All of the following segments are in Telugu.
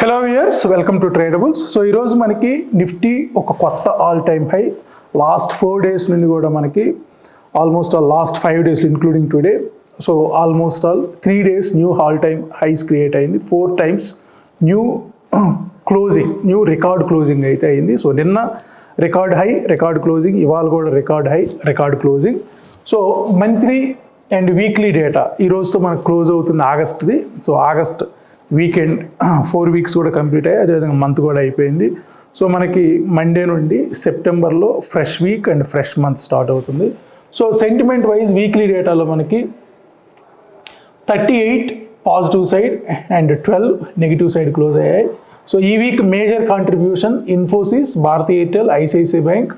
Hello viewers, welcome to Tradables. So ఈరోజు మనకి నిఫ్టీ ఒక కొత్త all time high last 4 days నుండి కూడా మనకి almost all last 5 days including today. So almost all 3 days new all time highs create అయింది. 4 times new closing, new record closing అయితే అయింది. సో నిన్న రికార్డ్ హై, రికార్డ్ క్లోజింగ్, ఇవాళ కూడా record high, record closing. So monthly and weekly data ఈ రోజుతో మనకు క్లోజ్ అవుతుంది ఆగస్ట్ది. సో ఆగస్ట్ వీకెండ్ 4 weeks కూడా కంప్లీట్ అయ్యాయి, అదేవిధంగా మంత్ కూడా అయిపోయింది. సో మనకి మండే నుండి సెప్టెంబర్లో fresh week and fresh month start అవుతుంది. సో సెంటిమెంట్ వైజ్ వీక్లీ డేటాలో మనకి 38 positive side and 12 negative side close అయ్యాయి. సో ఈ week major contribution Infosys, Bharti Airtel, ICICI bank,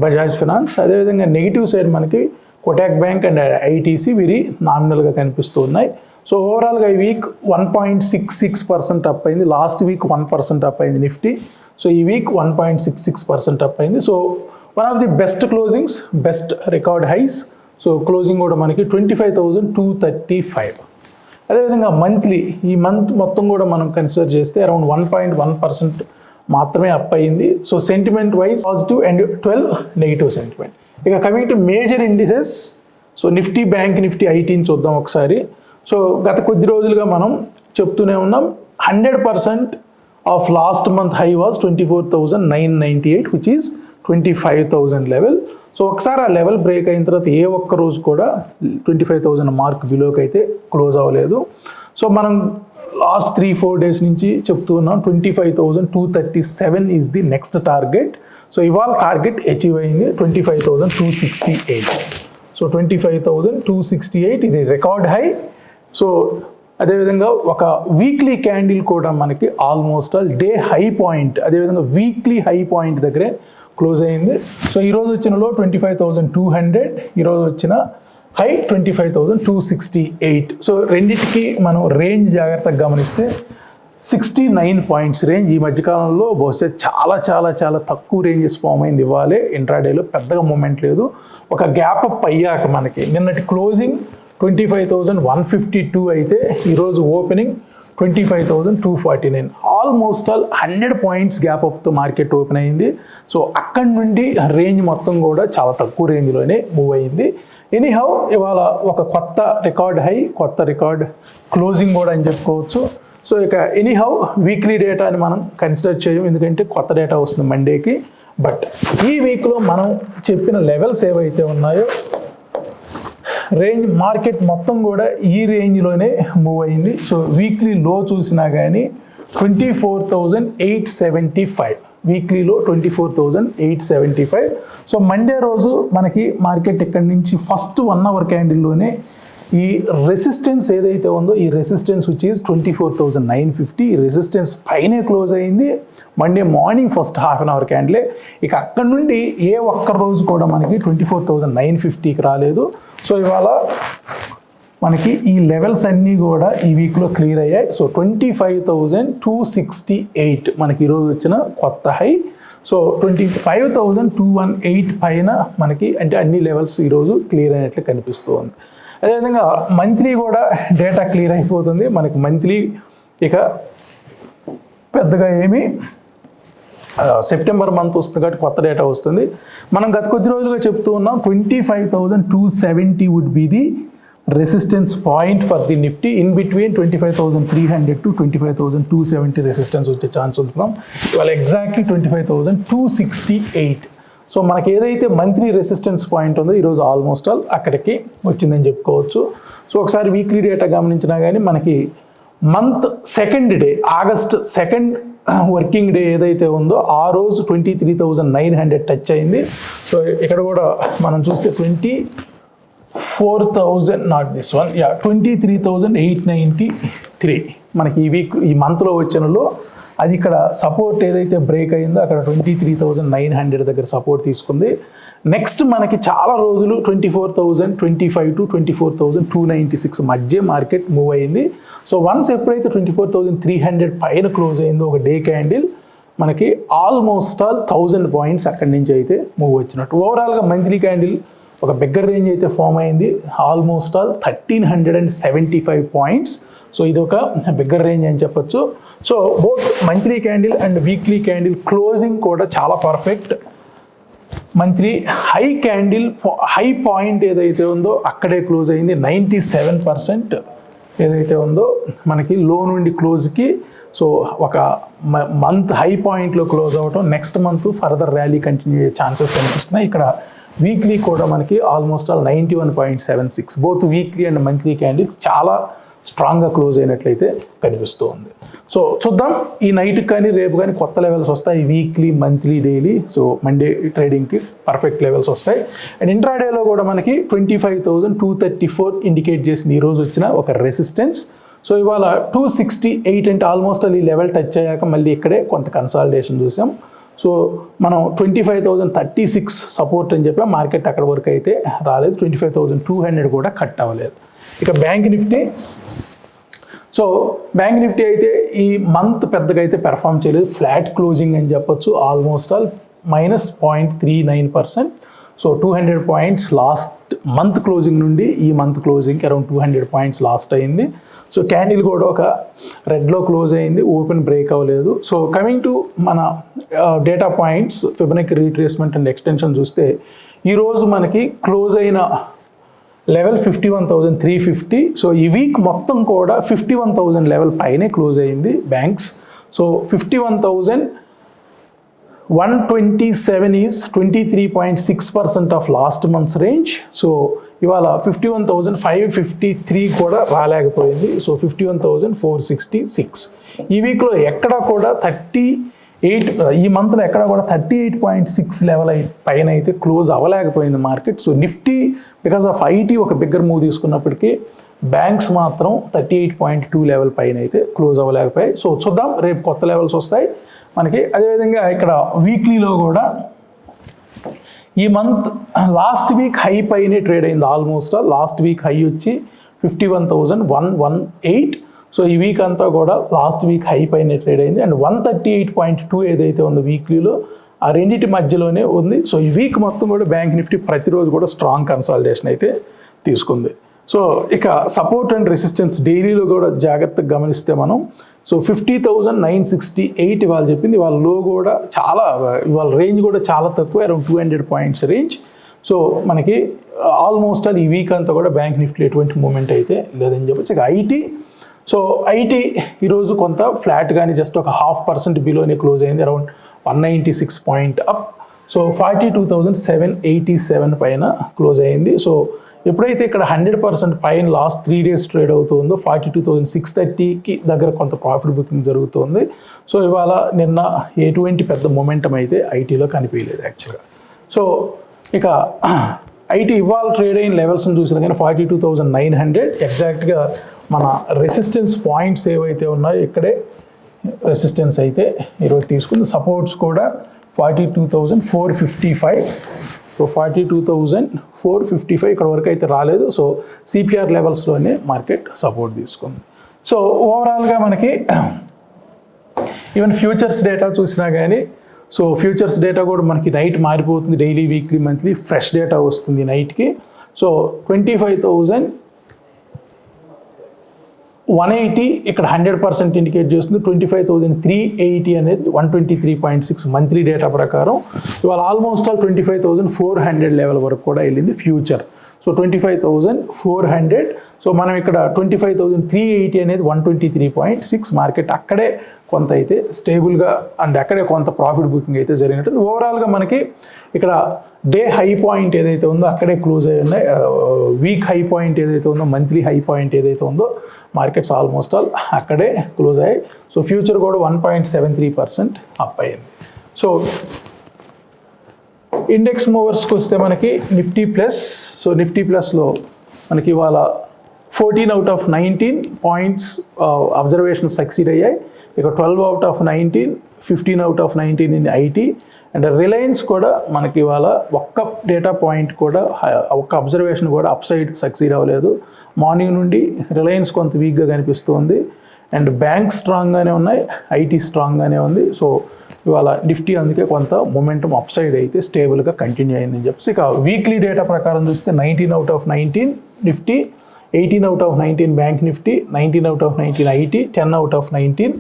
Bajaj finance. అదేవిధంగా నెగిటివ్ సైడ్ మనకి కోటాక్ బ్యాంక్ అండ్ ఐటీసీ వీరి నామినల్గా కనిపిస్తూ ఉన్నాయి. సో ఓవరాల్గా ఈ వీక్ 1.66% అప్ అయింది. లాస్ట్ వీక్ 1% అప్ అయింది నిఫ్టీ. సో ఈ వీక్ 1.66% అప్ అయింది. So one of the best closings, best record highs. So closing కూడా మనకి 25,235. అదేవిధంగా మంత్లీ, ఈ మంత్ మొత్తం కూడా మనం కన్సిడర్ చేస్తే అరౌండ్ 1.1% మాత్రమే అప్ అయింది. So sentiment wise positive and 12 negative sentiment. ఇక coming to major indices, so Nifty, bank Nifty, ఐటీని చూద్దాం ఒకసారి. సో గత కొద్ది రోజులుగా మనం చెప్తూనే ఉన్నాం 100% of last month high was 24,998 which is 25,000 level. So ఒకసారి ఆ లెవెల్ బ్రేక్ అయిన తర్వాత ఏ ఒక్క రోజు కూడా 25,000 మార్క్ బిలోకి అయితే క్లోజ్ అవ్వలేదు. సో మనం లాస్ట్ 3-4 days నుంచి చెప్తూ ఉన్నాం 25,237 is the next target. So ఇవాళ టార్గెట్ అచీవ్ అయింది 25,268. సో 25,268 ఇది రికార్డ్ హై. సో అదేవిధంగా ఒక వీక్లీ క్యాండిల్ కూడా మనకి almost all day high point, అదేవిధంగా వీక్లీ హై పాయింట్ దగ్గరే క్లోజ్ అయింది. సో ఈరోజు వచ్చినలో 25,200, ఈరోజు వచ్చిన హై 25,268. సో రెండింటికి మనం రేంజ్ జాగ్రత్తగా గమనిస్తే 69 points రేంజ్. ఈ మధ్యకాలంలో బహుశా చాలా చాలా చాలా తక్కువ రేంజెస్ ఫామ్ అయింది. ఇవ్వాలే ఇంట్రాడేలో పెద్దగా మూమెంట్ లేదు. ఒక గ్యాప్ అప్ అయ్యాక మనకి నిన్నటి క్లోజింగ్ 25,152 అయితే ఈరోజు opening 25,249. Almost all 100 points gap అప్తో మార్కెట్ ఓపెన్ అయింది. సో అక్కడి నుండి రేంజ్ మొత్తం కూడా చాలా తక్కువ రేంజ్లోనే మూవ్ అయింది. ఎనీహౌ ఇవాళ ఒక కొత్త రికార్డ్ హై, కొత్త రికార్డ్ క్లోజింగ్ కూడా అని చెప్పుకోవచ్చు. సో ఇక ఎనీహౌ వీక్లీ డేటాని మనం కన్సిడర్ చేయం, ఎందుకంటే కొత్త డేటా వస్తుంది మండేకి. బట్ ఈ వీక్లో మనం చెప్పిన లెవెల్స్ ఏవైతే ఉన్నాయో రేంజ్, మార్కెట్ మొత్తం కూడా ఈ రేంజ్లోనే మూవ్ అయింది. సో వీక్లీ లో చూసినా కానీ 24,875, వీక్లీలో 24,875. సో మండే రోజు మనకి మార్కెట్ ఇక్కడి నుంచి ఫస్ట్ 1 hour క్యాండిల్లోనే ఈ రెసిస్టెన్స్ ఏదైతే ఉందో, ఈ రెసిస్టెన్స్ విచ్ ఈజ్ 24,950, ఈ రెసిస్టెన్స్ పైనే క్లోజ్ అయింది Monday morning first half an hour క్యాండిలే. ఇక అక్కడ నుండి ఏ ఒక్క రోజు కూడా మనకి 24,950కి రాలేదు. సో ఇవాళ మనకి ఈ లెవెల్స్ అన్నీ కూడా ఈ వీక్లో క్లియర్ అయ్యాయి. సో 25,268 మనకి ఈరోజు వచ్చిన కొత్త హై. సో 25,218 పైన మనకి అంటే అన్ని లెవెల్స్ ఈరోజు క్లియర్ అయినట్లు కనిపిస్తూ ఉంది. అదేవిధంగా మంత్లీ కూడా డేటా క్లియర్ అయిపోతుంది మనకి. మంత్లీ ఇక పెద్దగా ఏమీ, సెప్టెంబర్ మంత్ వస్తుంది కాబట్టి కొత్త డేటా వస్తుంది. మనం గత కొద్ది రోజులుగా చెప్తూ ఉన్నాం 25,270 would be the resistance point for the Nifty. In between 25,300 to 25,270 resistance వచ్చే ఛాన్స్ ఉంటున్నాం. ఇవాళ ఎగ్జాక్ట్లీ 25,268. సో మనకి ఏదైతే మంత్లీ రెసిస్టెన్స్ పాయింట్ ఉందో ఈరోజు ఆల్మోస్ట్ ఆల్ అక్కడికి వచ్చిందని చెప్పుకోవచ్చు. సో ఒకసారి వీక్లీ డేటా గమనించినా కానీ మనకి month second day, August 2nd working day ఏదైతే ఉందో ఆ రోజు 23,900 టచ్ అయింది. సో ఇక్కడ కూడా మనం చూస్తే 24,000, నాట్ దిస్ వన్, 23,893 మనకి ఈ వీక్, ఈ మంత్లో వచ్చినలో అది ఇక్కడ సపోర్ట్ ఏదైతే బ్రేక్ అయిందో అక్కడ 23,900 దగ్గర సపోర్ట్ తీసుకుంది. నెక్స్ట్ మనకి చాలా రోజులు 24,025 to 24,296 మధ్య మార్కెట్ మూవ్ అయింది. సో వన్స్ ఎప్పుడైతే 24,300 పైన క్లోజ్ అయిందో ఒక డే క్యాండిల్, మనకి ఆల్మోస్ట్ ఆల్ 1,000 points అక్కడి నుంచి అయితే మూవ్ వచ్చినట్టు. ఓవరాల్గా మంత్లీ క్యాండిల్ ఒక బిగ్గర్ రేంజ్ అయితే ఫామ్ అయింది, ఆల్మోస్ట్ ఆల్ 1375 పాయింట్స్. సో ఇది ఒక బిగ్గర్ రేంజ్ అని చెప్పొచ్చు. So both monthly candle and weekly candle closing కూడా చాలా పర్ఫెక్ట్. మంత్లీ హై పాయింట్ ఏదైతే ఉందో అక్కడే క్లోజ్ అయింది. 97% ఏదైతే ఉందో మనకి లో నుండి క్లోజ్కి, సో ఒక మంత్ హై పాయింట్లో క్లోజ్ అవ్వటం, next month further rally continue అయ్యే ఛాన్సెస్ కనిపిస్తున్నాయి. ఇక్కడ వీక్లీ కూడా మనకి almost all 91.76 both weekly and monthly candles చాలా స్ట్రాంగ్గా క్లోజ్ అయినట్లయితే కనిపిస్తూ ఉంది. సో చూద్దాం ఈ నైట్కి కానీ రేపు కానీ కొత్త లెవెల్స్ వస్తాయి, weekly, monthly, daily. So Monday ట్రేడింగ్కి పర్ఫెక్ట్ లెవెల్స్ వస్తాయి. అండ్ ఇంట్రాడేలో కూడా మనకి 25,234 ఇండికేట్ చేసింది ఈరోజు వచ్చిన ఒక రెసిస్టెన్స్. సో ఇవాళ 268 అంటే ఆల్మోస్ట్ ఈ లెవెల్ టచ్ అయ్యాక మళ్ళీ ఇక్కడే కొంత కన్సాలిడేషన్ చూసాం. సో మనం 25,036 సపోర్ట్ అని చెప్పాం, మార్కెట్ అక్కడ వరకు అయితే రాలేదు. 25,200 కూడా కట్ అవ్వలేదు. ఇక బ్యాంక్ నిఫ్టీ అయితే ఈ మంత్ పెద్దగా అయితే పెర్ఫామ్ చేయలేదు, ఫ్లాట్ క్లోజింగ్ అని చెప్పొచ్చు. Almost all -0.39%. So 200 points last month closing నుండి ఈ మంత్ క్లోజింగ్కి అరౌండ్ 200 పాయింట్స్ లాస్ట్ అయింది. సో క్యాండిల్ కూడా ఒక రెడ్లో క్లోజ్ అయింది, ఓపెన్ బ్రేక్ అవ్వలేదు. సో కమింగ్ టు మన data points, Fibonacci retracement and extension చూస్తే ఈరోజు మనకి క్లోజ్ అయిన లెవెల్ 51,350. సో ఈ వీక్ మొత్తం కూడా 51,000 లెవెల్ పైనే క్లోజ్ అయింది banks. So 51,127 is 23.6% of last months range. So ఇవాళ 51,553 కూడా రాలేకపోయింది. సో 51,466. ఈ వీక్లో ఎక్కడ కూడా 38, ఈ మంత్లో ఎక్కడ కూడా 38.6 లెవెల్ పైన అయితే క్లోజ్ అవ్వలేకపోయింది మార్కెట్. So Nifty because of IT ఒక బిగ్గర్ మూవ్ తీసుకున్నప్పటికీ బ్యాంక్స్ మాత్రం 38.2 లెవెల్ పైన అయితే క్లోజ్ అవ్వలేకపోయాయి. సో చూద్దాం రేపు కొత్త లెవెల్స్ వస్తాయి మనకి. అదేవిధంగా ఇక్కడ వీక్లీలో కూడా ఈ మంత్ లాస్ట్ వీక్ హై పైనే ట్రేడ్ అయింది. ఆల్మోస్ట్ లాస్ట్ వీక్ హై వచ్చి 51,118. సో ఈ వీక్ అంతా కూడా లాస్ట్ వీక్ హై పైనే ట్రేడ్ అయింది. అండ్ 138.2 ఏదైతే ఉందో వీక్లీలో ఆ రెండింటి మధ్యలోనే ఉంది. సో ఈ వీక్ మొత్తం కూడా బ్యాంక్ నిఫ్టీ ప్రతిరోజు కూడా స్ట్రాంగ్ కన్సాలిడేషన్ అయితే తీసుకుంది. సో ఇక సపోర్ట్ అండ్ రెసిస్టెన్స్ డైలీలో కూడా జాగ్రత్తగా గమనిస్తే మనం, సో 50,968 ఇవాళ చెప్పింది. ఇవాళ లో కూడా చాలా, ఇవాళ రేంజ్ కూడా చాలా తక్కువ, అరౌండ్ 200 పాయింట్స్ రేంజ్. సో మనకి ఆల్మోస్ట్ ఈ వీక్ అంతా కూడా బ్యాంక్ నిఫ్టీ ఎటువంటి మూమెంట్ అయితే లేదని చెప్పచ్చు. ఇక ఐటీ ఈరోజు కొంత ఫ్లాట్ కానీ జస్ట్ ఒక 0.5% బిలోనే క్లోజ్ అయింది, అరౌండ్ 196 పాయింట్ అప్. సో 42,787 పైన క్లోజ్ అయింది. సో ఎప్పుడైతే ఇక్కడ 100% పైన లాస్ట్ 3 days ట్రేడ్ అవుతుందో 42,630కి దగ్గర కొంత ప్రాఫిట్ బుకింగ్ జరుగుతుంది. సో ఇవాళ నిన్న ఎటువంటి పెద్ద మొమెంటం అయితే ఐటీలో కనిపించలేదు యాక్చువల్గా. సో ఇక ఐటీ ఇవాళ ట్రేడ్ అయిన లెవెల్స్ని చూసినా కానీ 42,900 ఎగ్జాక్ట్గా మన రెసిస్టెన్స్ పాయింట్స్ ఏవైతే ఉన్నాయో ఇక్కడే రెసిస్టెన్స్ అయితే ఈరోజు తీసుకుంది. సపోర్ట్స్ కూడా 42,455. సో 42,455 ఇక్కడ వరకు అయితే రాలేదు. సో సిపిఆర్ లెవెల్స్లోనే మార్కెట్ సపోర్ట్ తీసుకుంది. సో ఓవరాల్గా మనకి ఈవెన్ ఫ్యూచర్స్ డేటా చూసినా కానీ, సో ఫ్యూచర్స్ డేటా కూడా మనకి నైట్ మారిపోతుంది, daily, weekly, monthly fresh data వస్తుంది నైట్కి. సో 25,180 ఇక్కడ 100% ఇండికేట్ చేస్తుంది. 25,380 అనేది 123.6 మంత్లీ డేటా ప్రకారం. ఇవాళ ఆల్మోస్ట్ 25,400 లెవెల్ వరకు కూడా వెళ్ళింది ఫ్యూచర్. సో 25,400. సో మనం ఇక్కడ 25,380 అనేది 123.6 మార్కెట్ అక్కడే కొంత అయితే స్టేబుల్గా అండ్ అక్కడే కొంత ప్రాఫిట్ బుకింగ్ అయితే జరిగినట్టు. ఓవరాల్గా మనకి ఇక్కడ డే హై పాయింట్ ఏదైతే ఉందో అక్కడే క్లోజ్ అయి ఉన్నాయి, వీక్ హై పాయింట్ ఏదైతే ఉందో, మంత్లీ హై పాయింట్ ఏదైతే ఉందో మార్కెట్స్ ఆల్మోస్ట్ అక్కడే క్లోజ్ అయ్యాయి. సో ఫ్యూచర్ కూడా 1.73% అప్ అయ్యింది. సో ఇండెక్స్ మూవర్స్కి వస్తే మనకి నిఫ్టీ ప్లస్. సో నిఫ్టీ ప్లస్లో మనకి ఇవాళ 14 out of 19 points observations succeed అయ్యాయి. ఇక 12 out of 19, 15 out of 19 in IT. And Reliance కూడా మనకి ఇవాళ ఒక్క డేటా పాయింట్ కూడా, ఒక్క అబ్జర్వేషన్ కూడా అప్ సైడ్ సక్సీడ్ అవ్వలేదు. మార్నింగ్ నుండి రిలయన్స్ కొంత వీక్గా కనిపిస్తుంది. అండ్ బ్యాంక్ స్ట్రాంగ్గానే ఉన్నాయి, ఐటీ స్ట్రాంగ్గానే ఉంది. సో ఇవాళ నిఫ్టీ అందుకే కొంత మొమెంటం అప్ సైడ్ అయితే స్టేబుల్గా కంటిన్యూ అయిందని చెప్పి. ఇక వీక్లీ డేటా ప్రకారం చూస్తే 19 out of 19 Nifty, 18 out of 19 bank Nifty, 19 out of 19 IT, 10 out of 19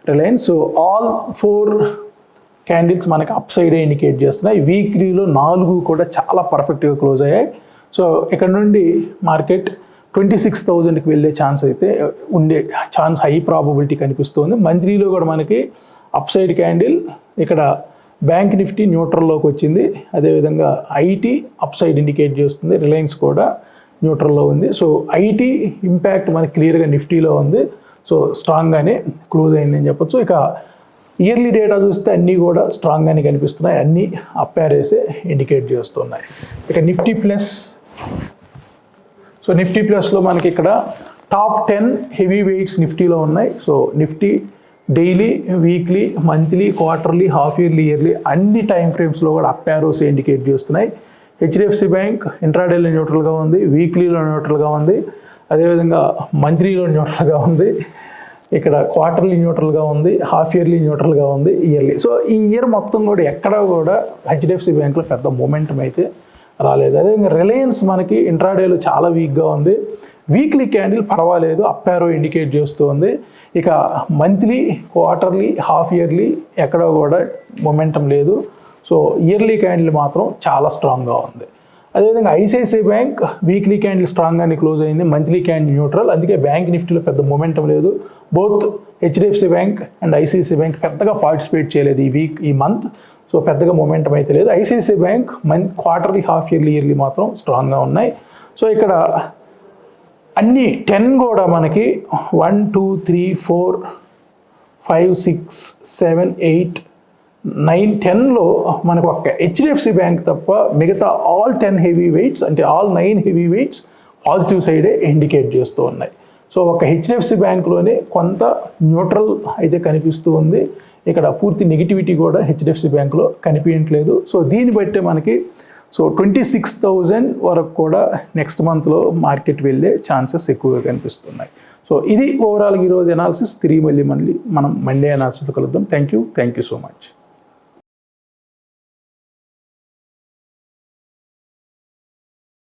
Reliance. So all 4 candles మనకి అప్ సైడే ఇండికేట్ చేస్తున్నాయి. వీక్లీలో 4 కూడా చాలా పర్ఫెక్ట్గా క్లోజ్ అయ్యాయి. సో ఇక్కడ నుండి మార్కెట్ 26,000కి వెళ్ళే ఛాన్స్ అయితే ఉండే ఛాన్స్ హై ప్రాబబిలిటీ కనిపిస్తుంది. మంత్లీలో కూడా మనకి అప్ సైడ్ క్యాండిల్, ఇక్కడ బ్యాంక్ నిఫ్టీ న్యూట్రల్లోకి వచ్చింది, అదేవిధంగా ఐటీ అప్ సైడ్ ఇండికేట్ చేస్తుంది, రిలయన్స్ కూడా న్యూట్రల్లో ఉంది. సో ఐటీ ఇంపాక్ట్ మనకి క్లియర్గా నిఫ్టీలో ఉంది. సో స్ట్రాంగ్గానే క్లోజ్ అయిందని చెప్పొచ్చు. ఇక ఇయర్లీ డేటా చూస్తే అన్నీ కూడా స్ట్రాంగ్గానే కనిపిస్తున్నాయి, అన్నీ అప్ యారేసే ఇండికేట్ చేస్తున్నాయి. ఇక నిఫ్టీ ప్లస్, సో నిఫ్టీ ప్లస్లో మనకి ఇక్కడ టాప్ 10 హెవీ వెయిట్స్ నిఫ్టీలో ఉన్నాయి. So Nifty daily, weekly, monthly, quarterly, half yearly, yearly అన్ని టైం ఫ్రేమ్స్లో కూడా అప్ యారోస్ ఇండికేట్ చేస్తున్నాయి. హెచ్డిఎఫ్సి బ్యాంక్ ఇంట్రాడేలో న్యూట్రల్గా ఉంది, వీక్లీలో న్యూట్రల్గా ఉంది, అదేవిధంగా మంత్లీలో న్యూట్రల్గా ఉంది, ఇక్కడ క్వార్టర్లీ న్యూట్రల్గా ఉంది, హాఫ్ ఇయర్లీ న్యూట్రల్గా ఉంది, ఇయర్లీ. సో ఈ ఇయర్ మొత్తం కూడా ఎక్కడా కూడా హెచ్డిఎఫ్సి బ్యాంక్లో పెద్ద మూమెంటం అయితే రాలేదు. అదేవిధంగా రిలయన్స్ మనకి ఇంట్రాడేలో చాలా వీక్గా ఉంది, వీక్లీ క్యాండిల్ పర్వాలేదు, అప్ యారో ఇండికేట్ చేస్తూ ఉంది. ఇక మంత్లీ, క్వార్టర్లీ, హాఫ్ ఇయర్లీ ఎక్కడ కూడా మొమెంటం లేదు. సో ఇయర్లీ క్యాండిల్ మాత్రం చాలా స్ట్రాంగ్గా ఉంది. అదేవిధంగా ఐసిఐసిఐ బ్యాంక్ వీక్లీ క్యాండిల్ స్ట్రాంగ్గానే క్లోజ్ అయింది, మంత్లీ క్యాండిల్ న్యూట్రల్, అందుకే బ్యాంక్ నిఫ్టీలో పెద్ద మొమెంటం లేదు. Both HDFC bank and ICICI bank పెద్దగా పార్టిసిపేట్ చేయలేదు ఈ మంత్. సో పెద్దగా మొమెంటం అయితే లేదు. ICICI bank quarterly, half yearly, yearly మాత్రం స్ట్రాంగ్గా ఉన్నాయి. సో ఇక్కడ అన్ని 10 కూడా మనకి 1 2 3 4 5 6 7 8 9 10లో మనకు ఒక్క హెచ్డిఎఫ్సి బ్యాంక్ తప్ప మిగతా ఆల్ 10 హెవీ వెయిట్స్, అంటే ఆల్ 9 హెవీ వెయిట్స్ పాజిటివ్ సైడే ఇండికేట్ చేస్తూ ఉన్నాయి. సో ఒక హెచ్డిఎఫ్సి బ్యాంక్లోనే కొంత న్యూట్రల్ అయితే కనిపిస్తూ ఉంది, ఇక్కడ పూర్తి నెగిటివిటీ కూడా హెచ్డిఎఫ్సి బ్యాంక్లో కనిపించట్లేదు. సో దీన్ని బట్టే మనకి 26,000 వరకు కూడా నెక్స్ట్ మంత్లో మార్కెట్ వెళ్ళే ఛాన్సెస్ ఎక్కువగా కనిపిస్తున్నాయి. సో ఇది ఓవరాల్గా ఈరోజు అనాలిసిస్. తిరిగి మళ్ళీ మనం మండే అనాలిసిస్లో కలుద్దాం. Thank you so much.